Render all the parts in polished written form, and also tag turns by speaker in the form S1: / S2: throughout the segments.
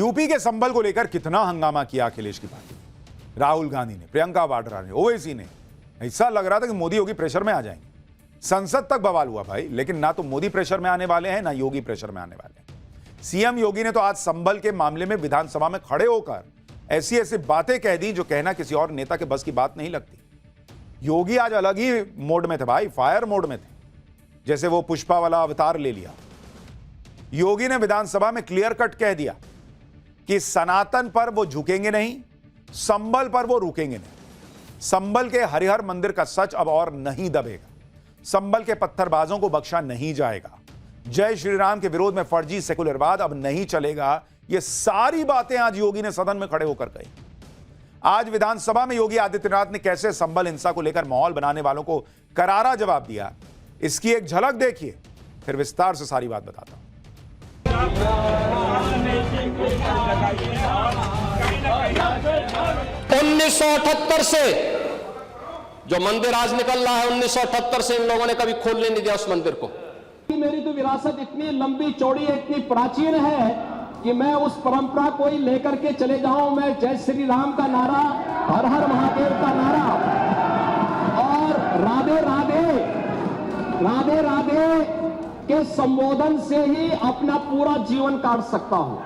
S1: UP के संभल को लेकर कितना हंगामा किया अखिलेश की पार्टी, राहुल गांधी ने, प्रियंका वाड्रा ने, ओवैसी ने। ऐसा लग रहा था कि मोदी योगी प्रेशर में आ जाएंगे। संसद तक बवाल हुआ भाई, लेकिन ना तो मोदी प्रेशर में आने वाले हैं ना योगी प्रेशर में आने वाले हैं। सीएम योगी ने तो आज संभल के मामले में विधानसभा में खड़े होकर ऐसी ऐसी बातें कह दी जो कहना किसी और नेता के बस की बात नहीं लगती। योगी आज अलग ही मोड में थे भाई, फायर मोड में थे, जैसे वो पुष्पा वाला अवतार ले लिया। योगी ने विधानसभा में क्लियर कट कह दिया कि सनातन पर वो झुकेंगे नहीं, संभल पर वो रुकेंगे नहीं। संभल के हरिहर मंदिर का सच अब और नहीं दबेगा, संभल के पत्थरबाजों को बख्शा नहीं जाएगा, जय श्री राम के विरोध में फर्जी सेकुलरवाद अब नहीं चलेगा। ये सारी बातें आज योगी ने सदन में खड़े होकर कही। आज विधानसभा में योगी आदित्यनाथ ने कैसे संभल हिंसा को लेकर माहौल बनाने वालों को करारा जवाब दिया, इसकी एक झलक देखिए, फिर विस्तार से सारी बात बताता हूं।
S2: 1978 से जो मंदिर आज निकल रहा है, 1978 से इन लोगों ने कभी खोलने नहीं दिया उस मंदिर को।
S3: मेरी तो विरासत इतनी लंबी चौड़ी है, इतनी प्राचीन है कि मैं उस परंपरा को ही लेकर के चले जाऊं। मैं जय श्री राम का नारा, हर हर महादेव का नारा और राधे राधे राधे राधे के संबोधन से ही अपना पूरा जीवन काट सकता हूं।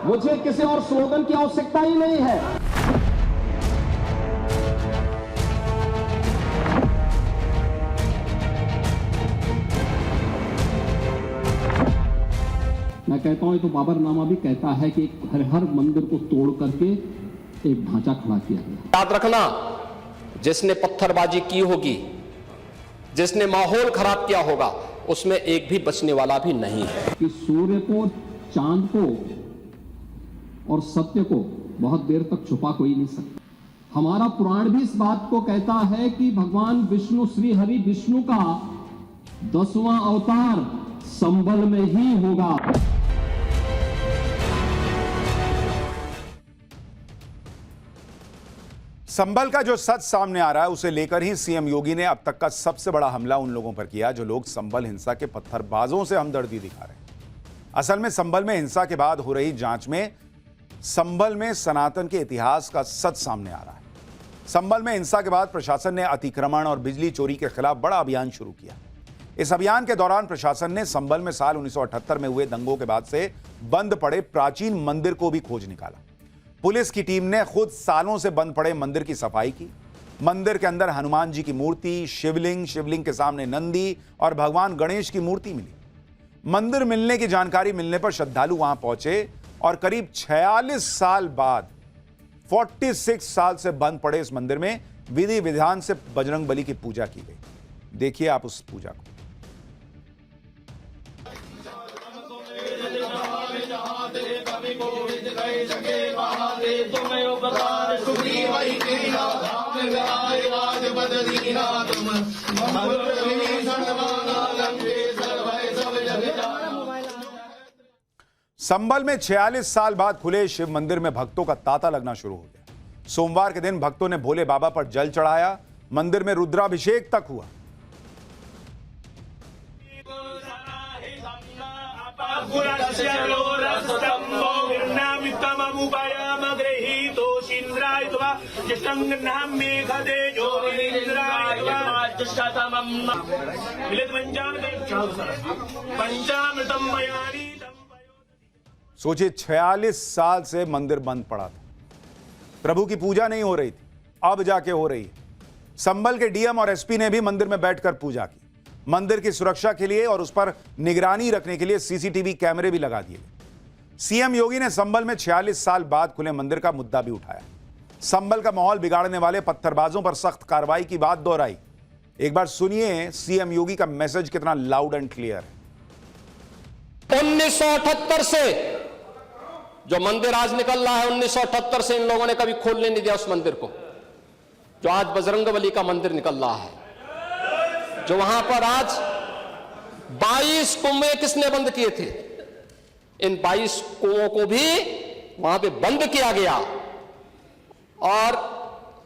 S3: मुझे किसी और स्लोगन की आवश्यकता ही नहीं है। मैं कहता हूं तो बाबरनामा भी कहता है कि हर मंदिर को तोड़ करके एक ढांचा खड़ा किया गया।
S2: याद रखना, जिसने पत्थरबाजी की होगी, जिसने माहौल खराब किया होगा, उसमें एक भी बचने वाला भी नहीं है।
S3: कि सूर्य को, चांद को और सत्य को बहुत देर तक छुपा कोई नहीं सकता। हमारा पुराण भी इस बात को कहता है कि भगवान विष्णु, श्री हरि विष्णु का 10वां अवतार संभल में ही होगा।
S1: संभल का जो सच सामने आ रहा है उसे लेकर ही सीएम योगी ने अब तक का सबसे बड़ा हमला उन लोगों पर किया जो लोग संभल हिंसा के पत्थरबाजों से हमदर्दी दिखा रहे हैं। असल में संभल में हिंसा के बाद हो रही जांच में संभल में सनातन के इतिहास का सच सामने आ रहा है। संभल में हिंसा के बाद प्रशासन ने अतिक्रमण और बिजली चोरी के खिलाफ बड़ा अभियान शुरू किया। इस अभियान के दौरान प्रशासन ने संभल में साल 1978 में हुए दंगों के बाद से बंद पड़े प्राचीन मंदिर को भी खोज निकाला। पुलिस की टीम ने खुद सालों से बंद पड़े मंदिर की सफाई की। मंदिर के अंदर हनुमान जी की मूर्ति, शिवलिंग के सामने नंदी और भगवान गणेश की मूर्ति मिली। मंदिर मिलने की जानकारी मिलने पर श्रद्धालु वहां पहुंचे और करीब 46 साल बाद 46 साल से बंद पड़े इस मंदिर में विधि विधान से बजरंगबली की पूजा की गई। देखिए आप उस पूजा को। संभल में 46 साल बाद खुले शिव मंदिर में भक्तों का तांता लगना शुरू हो गया। सोमवार के दिन भक्तों ने भोले बाबा पर जल चढ़ाया। मंदिर में रुद्राभिषेक तक हुआ। सोचिए 46 साल से मंदिर बंद पड़ा था, प्रभु की पूजा नहीं हो रही थी, अब जाके हो रही है। संभल के डीएम और एसपी ने भी मंदिर में बैठकर पूजा की। मंदिर की सुरक्षा के लिए और उस पर निगरानी रखने के लिए सीसीटीवी कैमरे भी लगा दिए। सीएम योगी ने संभल में 46 साल बाद खुले मंदिर का मुद्दा भी उठाया। संभल का माहौल बिगाड़ने वाले पत्थरबाजों पर सख्त कार्रवाई की बात दोहराई। एक बार सुनिए सीएम योगी का मैसेज कितना लाउड एंड क्लियर है।
S2: 1978 से जो मंदिर आज निकल रहा है, 1978 से इन लोगों ने कभी खोलने नहीं दिया उस मंदिर को। जो आज बजरंगबली का मंदिर निकल रहा है, जो वहां पर आज 22 कुएं किसने बंद किए थे, इन 22 कुओं को भी वहां पे बंद किया गया। और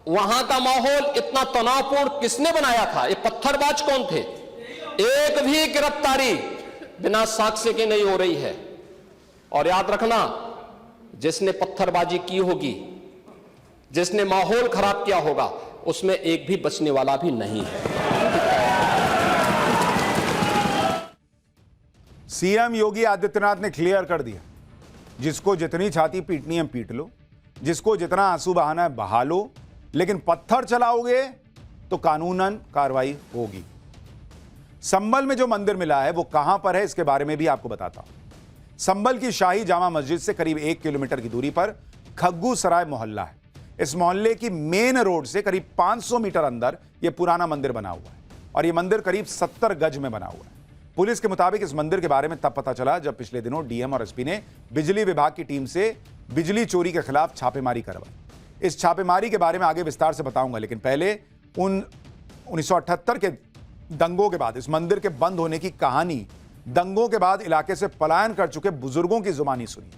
S2: वहां का माहौल इतना तनावपूर्ण किसने बनाया था? ये पत्थरबाज कौन थे? एक भी गिरफ्तारी बिना साक्ष्य के नहीं हो रही है। और याद रखना, जिसने पत्थरबाजी की होगी, जिसने माहौल खराब किया होगा, उसमें एक भी बचने वाला भी नहीं है।
S1: सीएम योगी आदित्यनाथ ने क्लियर कर दिया, जिसको जितनी छाती पीटनी है पीट लो, जिसको जितना आंसू बहाना है बहा लो, लेकिन पत्थर चलाओगे तो कानूनन कार्रवाई होगी। संभल में जो मंदिर मिला है वो कहां पर है, इसके बारे में भी आपको बताता हूं। संभल की शाही जामा मस्जिद से करीब 1 किलोमीटर की दूरी पर खग्गू सराय मोहल्ला है। इस मोहल्ले की मेन रोड से करीब 500 मीटर अंदर यह पुराना मंदिर बना हुआ है और यह मंदिर करीब 70 गज में बना हुआ है। पुलिस के मुताबिक इस मंदिर के बारे में तब पता चला जब पिछले दिनों डीएम और एसपी ने बिजली विभाग की टीम से बिजली चोरी के खिलाफ छापेमारी करवाई। इस छापेमारी के बारे में आगे विस्तार से बताऊंगा, लेकिन पहले 1978 के दंगों के बाद इस मंदिर के बंद होने की कहानी, दंगों के बाद इलाके से पलायन कर चुके बुजुर्गों की जुबानी सुनी।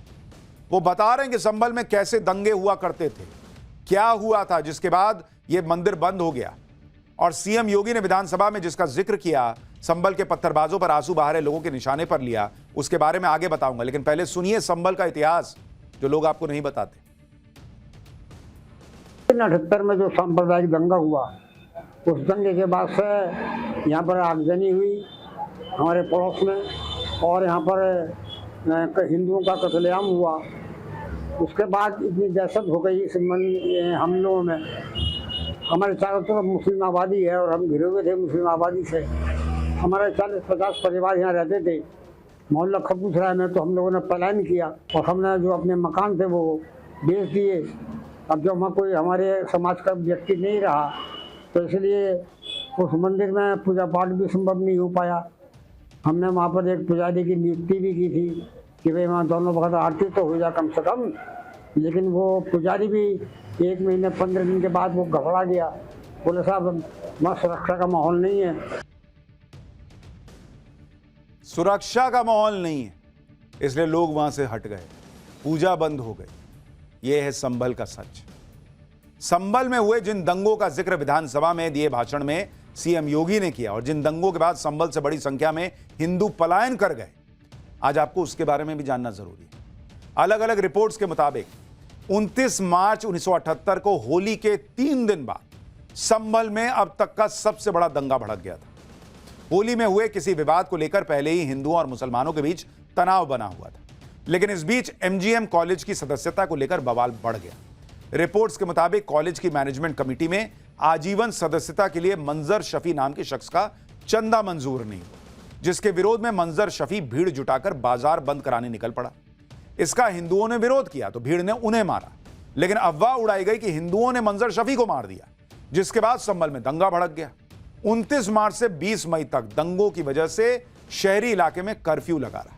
S1: वो बता रहे हैं कि संभल में कैसे दंगे हुआ करते थे, क्या हुआ था जिसके बाद यह मंदिर बंद हो गया। और सीएम योगी ने विधानसभा में जिसका जिक्र किया, संभल के पत्थरबाजों पर आंसू बहा रहे लोगों के निशाने पर लिया, उसके बारे में आगे बताऊंगा, लेकिन पहले सुनिए संभल का इतिहास जो लोग आपको नहीं बताते।
S4: 1978 में जो सांप्रदायिक दंगा हुआ, उस दंगे के बाद से यहाँ पर आगजनी हुई हमारे पड़ोस में, और यहाँ पर हिंदुओं का कत्लेआम हुआ। उसके बाद इतनी दहशत हो गई इस हमलों में। हमारे चारों तरफ मुस्लिम आबादी है और हम घिरे हुए थे मुस्लिम आबादी से। हमारे 40-50 परिवार यहाँ रहते थे मोहल्ला खग्गू सराय में। तो हम लोगों ने पलायन किया और हमने जो अपने मकान थे वो बेच दिए। अब जब वहाँ कोई हमारे समाज का व्यक्ति नहीं रहा तो इसलिए उस मंदिर में पूजा पाठ भी संभव नहीं हो पाया। हमने वहाँ पर एक पुजारी की नियुक्ति भी की थी कि भाई वहाँ दोनों वक्त आरती तो हो जाए कम से कम, लेकिन वो पुजारी भी 1 महीने 15 दिन के बाद वो घबरा गया। बोले साहब वहाँ सुरक्षा का माहौल नहीं है।
S1: सुरक्षा का माहौल नहीं है, इसलिए लोग वहां से हट गए, पूजा बंद हो गई। यह है संभल का सच। संभल में हुए जिन दंगों का जिक्र विधानसभा में दिए भाषण में सीएम योगी ने किया और जिन दंगों के बाद संभल से बड़ी संख्या में हिंदू पलायन कर गए, आज आपको उसके बारे में भी जानना जरूरी है। अलग अलग रिपोर्ट्स के मुताबिक 29 मार्च 1978 को होली के 3 दिन बाद संभल में अब तक का सबसे बड़ा दंगा भड़क गया था। होली में हुए किसी विवाद को लेकर पहले ही हिंदुओं और मुसलमानों के बीच तनाव बना हुआ था, लेकिन इस बीच एमजीएम कॉलेज की सदस्यता को लेकर बवाल बढ़ गया। रिपोर्ट्स के मुताबिक कॉलेज की मैनेजमेंट कमेटी में आजीवन सदस्यता के लिए मंजर शफी नाम के शख्स का चंदा मंजूर नहीं हुआ, जिसके विरोध में मंजर शफी भीड़ जुटाकर बाजार बंद कराने निकल पड़ा। इसका हिंदुओं ने विरोध किया तो भीड़ ने उन्हें मारा, लेकिन अफवाह उड़ाई गई कि हिंदुओं ने मंजर शफी को मार दिया, जिसके बाद संभल में दंगा भड़क गया। 29 मार्च से 20 मई तक दंगों की वजह से शहरी इलाके में कर्फ्यू लगा रहा।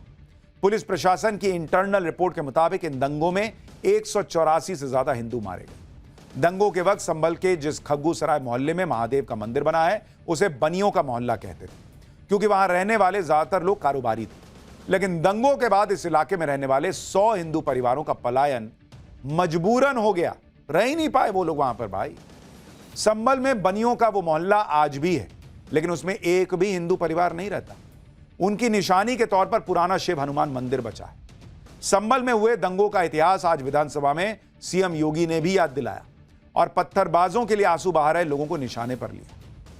S1: पुलिस प्रशासन की इंटरनल रिपोर्ट के मुताबिक इन दंगों में 184 से ज्यादा हिंदू मारे गए। दंगों के वक्त संभल के जिस खग्गू सराय मोहल्ले में महादेव का मंदिर बना है, उसे बनियों का मोहल्ला कहते थे, क्योंकि वहां रहने वाले ज्यादातर लोग कारोबारी थे। लेकिन दंगों के बाद इस इलाके में रहने वाले 100 हिंदू परिवारों का पलायन मजबूरन हो गया, रह ही नहीं पाए वो लोग वहां पर। भाई संभल में बनियों का वो मोहल्ला आज भी है, लेकिन उसमें एक भी हिंदू परिवार नहीं रहता। उनकी निशानी के तौर पर पुराना शिव हनुमान मंदिर बचा है। संभल में हुए दंगों का इतिहास आज विधानसभा में सीएम योगी ने भी याद दिलाया और पत्थरबाजों के लिए आंसू बहा रहे लोगों को निशाने पर लिया।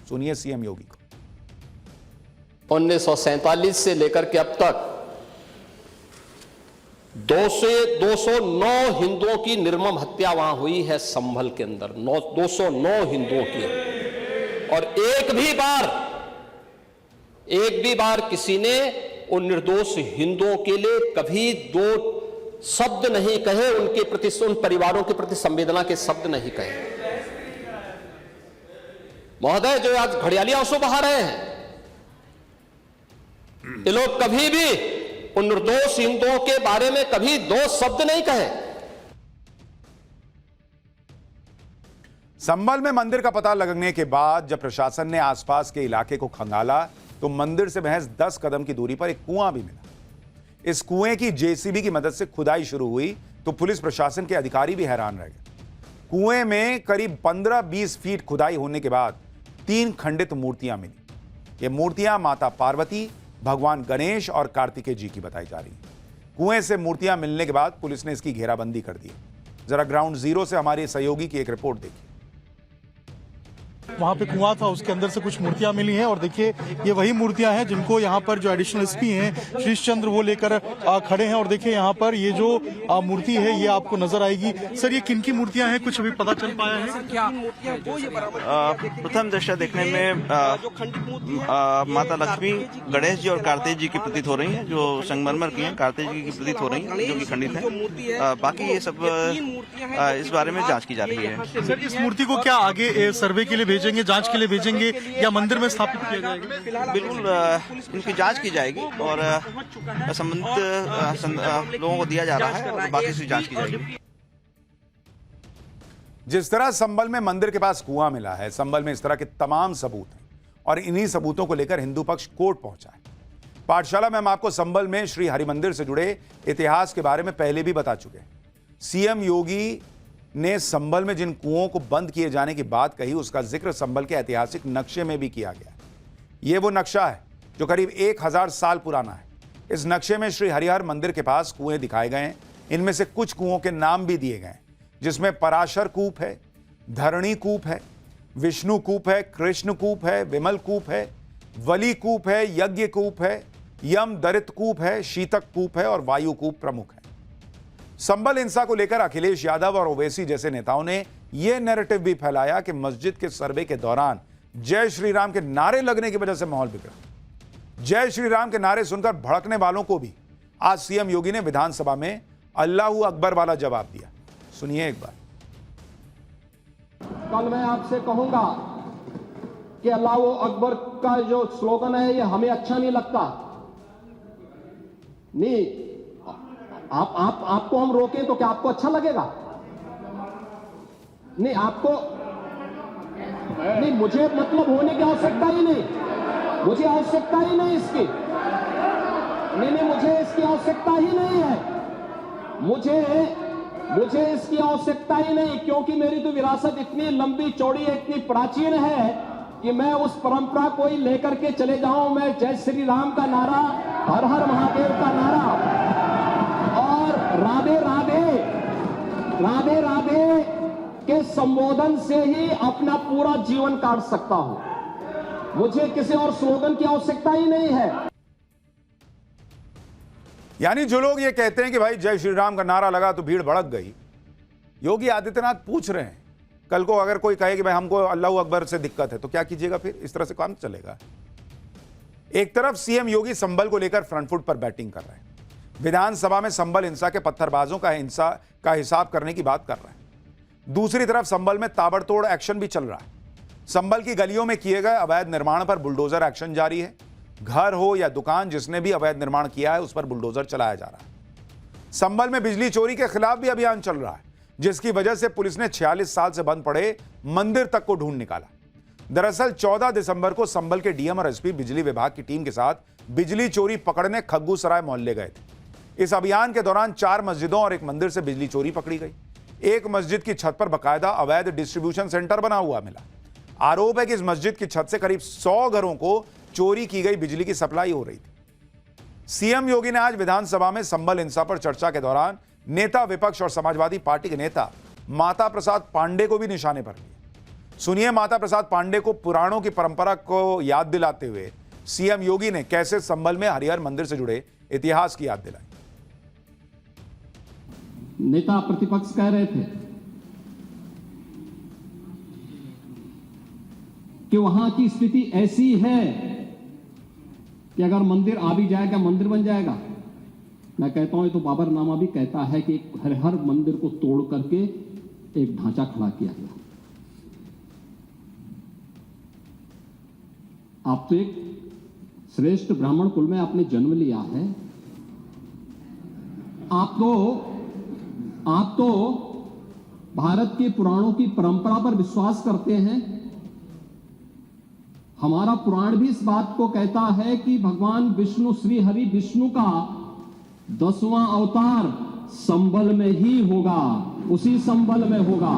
S1: सुनिए सीएम योगी को।
S2: 1947 से लेकर के अब तक 209 हिंदुओं की निर्मम हत्या वहां हुई है संभल के अंदर, 209 हिंदुओं की। और एक भी बार किसी ने उन निर्दोष हिंदुओं के लिए कभी 2 शब्द नहीं कहे, उनके प्रति, उन परिवारों के प्रति संवेदना के शब्द नहीं कहे। महोदय, जो आज घड़ियाली आंसू बहा रहे हैं, ये लोग कभी भी उन निर्दोष हिंदुओं के बारे में कभी 2 शब्द नहीं कहे।
S1: संभल में मंदिर का पता लगने के बाद जब प्रशासन ने आसपास के इलाके को खंगाला तो मंदिर से महज 10 कदम की दूरी पर एक कुआं भी मिला। इस कुएं की जेसीबी की मदद से खुदाई शुरू हुई तो पुलिस प्रशासन के अधिकारी भी हैरान रह गए। कुएं में करीब 15-20 फीट खुदाई होने के बाद 3 खंडित मूर्तियां मिली। ये मूर्तियां माता पार्वती, भगवान गणेश और कार्तिकेय जी की बताई जा रही है। कुएं से मूर्तियां मिलने के बाद पुलिस ने इसकी घेराबंदी कर दी। जरा ग्राउंड जीरो से हमारे सहयोगी की एक रिपोर्ट देखिए।
S5: वहाँ पे कुआं था, उसके अंदर से कुछ मूर्तियां मिली हैं और देखिए ये वही मूर्तियां हैं जिनको यहाँ पर जो एडिशनल एसपी हैं श्रीश चंद्र वो लेकर खड़े हैं। और देखिए यहाँ पर ये जो मूर्ति है ये आपको नजर आएगी। सर ये किन की मूर्तियां हैं, कुछ अभी पता चल पाया है क्या?
S6: प्रथम दृष्टया देखने में माता लक्ष्मी, गणेश जी और कार्तिक जी की प्रतीत हो रही है, जो संगमरमर की हैं, कार्तिक जी की प्रतीत हो रही है जो कि खंडित है। बाकी ये सब इस बारे में जांच की जा रही है।
S5: सर इस मूर्ति को क्या आगे सर्वे के लिए भेजेंगे, जांच के लिए भेजेंगे या मंदिर में स्थापित किया जाएगा?
S6: बिल्कुल इनकी जांच की जाएगी और संबंधित लोगों को दिया जा रहा है और बाकी से जांच की जाएगी।
S1: जिस तरह संभल में मंदिर के पास कुआं मिला है, संभल में इस तरह के तमाम सबूत हैं और इन्हीं सबूतों को लेकर हिंदू पक्ष कोर्ट पहुंचा है। पाठशाला में हम आपको संभल में श्री हरिमंदिर से जुड़े इतिहास के बारे में पहले भी बता चुके हैं। सीएम योगी ने संभल में जिन कुओं को बंद किए जाने की बात कही, उसका जिक्र संभल के ऐतिहासिक नक्शे में भी किया गया। यह वो नक्शा है जो करीब 1000 साल पुराना है। इस नक्शे में श्री हरिहर मंदिर के पास कुएं दिखाए गए हैं। इनमें से कुछ कुओं के नाम भी दिए गए हैं, जिसमें पराशर कूप है, धरणी कूप है, विष्णु कूप है, कृष्ण कूप है, विमल कूप है, वली कूप है, यज्ञ कूप है, यम दरित कूप है, शीतक कूप है और वायु कूप प्रमुख है। संभल हिंसा को लेकर अखिलेश यादव और ओवैसी जैसे नेताओं ने यह नैरेटिव भी फैलाया कि मस्जिद के सर्वे के दौरान जय श्री राम के नारे लगने की वजह से माहौल बिगड़ा। जय श्री राम के नारे सुनकर भड़कने वालों को भी आज सीएम योगी ने विधानसभा में अल्लाहू अकबर वाला जवाब दिया। सुनिए एक बार।
S3: कल मैं आपसे कहूंगा कि अल्लाहू अकबर का जो स्लोगन है ये हमें अच्छा नहीं लगता। नहीं, आपको हम रोकें तो क्या आपको अच्छा लगेगा? नहीं, आपको नहीं, मुझे मतलब होने की आवश्यकता ही नहीं, मुझे आवश्यकता ही नहीं इसकी। नहीं, मुझे इसकी आवश्यकता ही नहीं है, मुझे इसकी आवश्यकता ही नहीं, क्योंकि मेरी तो विरासत इतनी लंबी चौड़ी है, इतनी प्राचीन है कि मैं उस परंपरा को ही लेकर के चले जाऊं। मैं जय श्री राम का नारा, हर हर महादेव का नारा और राधे राधे राधे राधे के संबोधन से ही अपना पूरा जीवन काट सकता हूं। मुझे किसी और स्लोगन की आवश्यकता ही नहीं है।
S1: यानी जो लोग ये कहते हैं कि भाई जय श्री राम का नारा लगा तो भीड़ भड़क गई, योगी आदित्यनाथ पूछ रहे हैं कल को अगर कोई कहे कि भाई हमको अल्लाहू अकबर से दिक्कत है तो क्या कीजिएगा? फिर इस तरह से काम चलेगा। एक तरफ सीएम योगी संभल को लेकर फ्रंट फुट पर बैटिंग कर रहे हैं, विधानसभा में संभल हिंसा के पत्थरबाजों का हिसाब करने की बात कर रहे हैं। दूसरी तरफ संभल में ताबड़तोड़ एक्शन भी चल रहा है। संभल की गलियों में किए गए अवैध निर्माण पर बुलडोजर एक्शन जारी है। घर हो या दुकान, जिसने भी अवैध निर्माण किया है उस पर बुलडोजर चलाया जा रहा है। संभल में बिजली चोरी के खिलाफ भी अभियान चल रहा है, जिसकी वजह से पुलिस ने 46 साल से बंद पड़े मंदिर तक को ढूंढ निकाला। दरअसल 14 दिसंबर को संभल के डीएम और एसपी बिजली विभाग की टीम के साथ बिजली चोरी पकड़ने खग्गूसराय मोहल्ले गए थे। इस अभियान के दौरान 4 मस्जिदों और एक मंदिर से बिजली चोरी पकड़ी गई। एक मस्जिद की छत पर बकायदा अवैध डिस्ट्रीब्यूशन सेंटर बना हुआ मिला। आरोप है कि इस मस्जिद की छत से करीब 100 घरों को चोरी की गई बिजली की सप्लाई हो रही थी। सीएम योगी ने आज विधानसभा में संभल हिंसा पर चर्चा के दौरान नेता विपक्ष और समाजवादी पार्टी के नेता माता प्रसाद पांडे को भी निशाने पर लिया। सुनिए माता प्रसाद पांडे को पुराणों की परंपरा को याद दिलाते हुए सीएम योगी ने कैसे संभल में हरिहर मंदिर से जुड़े इतिहास की याद दिलाई।
S3: नेता प्रतिपक्ष कह रहे थे कि वहां की स्थिति ऐसी है कि अगर मंदिर आ भी जाएगा, मंदिर बन जाएगा। मैं कहता हूं, ये तो बाबरनामा भी कहता है कि हर मंदिर को तोड़ करके एक ढांचा खड़ा किया गया। आप तो एक श्रेष्ठ ब्राह्मण कुल में आपने जन्म लिया है। आप तो भारत के पुराणों की परंपरा पर विश्वास करते हैं। हमारा पुराण भी इस बात को कहता है कि भगवान विष्णु, श्री हरि विष्णु का 10वां अवतार संभल में ही होगा, उसी संभल में होगा।